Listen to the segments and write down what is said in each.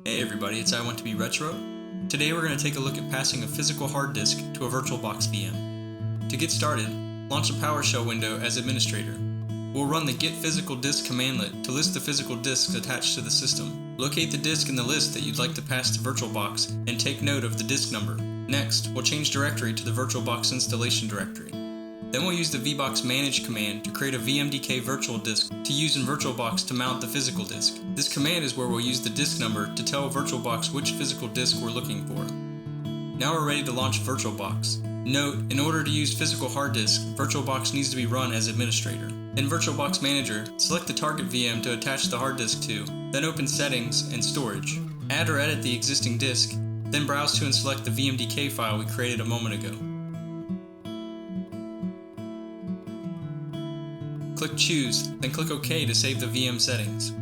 Hey everybody, it's I Want2Be Retro. Today we're going to take a look at passing a physical hard disk to a VirtualBox VM. To get started, launch a PowerShell window as administrator. We'll run the Get-PhysicalDisk commandlet to list the physical disks attached to the system. Locate the disk in the list that you'd like to pass to VirtualBox and take note of the disk number. Next, we'll change directory to the VirtualBox installation directory. Then we'll use the VBoxManage command to create a VMDK virtual disk to use in VirtualBox to mount the physical disk. This command is where we'll use the disk number to tell VirtualBox which physical disk we're looking for. Now we're ready to launch VirtualBox. Note, in order to use physical hard disk, VirtualBox needs to be run as administrator. In VirtualBox Manager, select the target VM to attach the hard disk to, then open Settings and Storage. Add or edit the existing disk, then browse to and select the VMDK file we created a moment ago. Click Choose, then click OK to save the VM settings.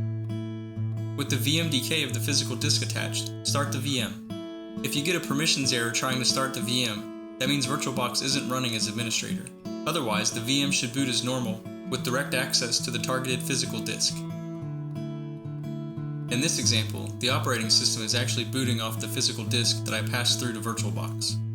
With the VMDK of the physical disk attached, start the VM. If you get a permissions error trying to start the VM, that means VirtualBox isn't running as administrator. Otherwise, the VM should boot as normal, with direct access to the targeted physical disk. In this example, the operating system is actually booting off the physical disk that I passed through to VirtualBox.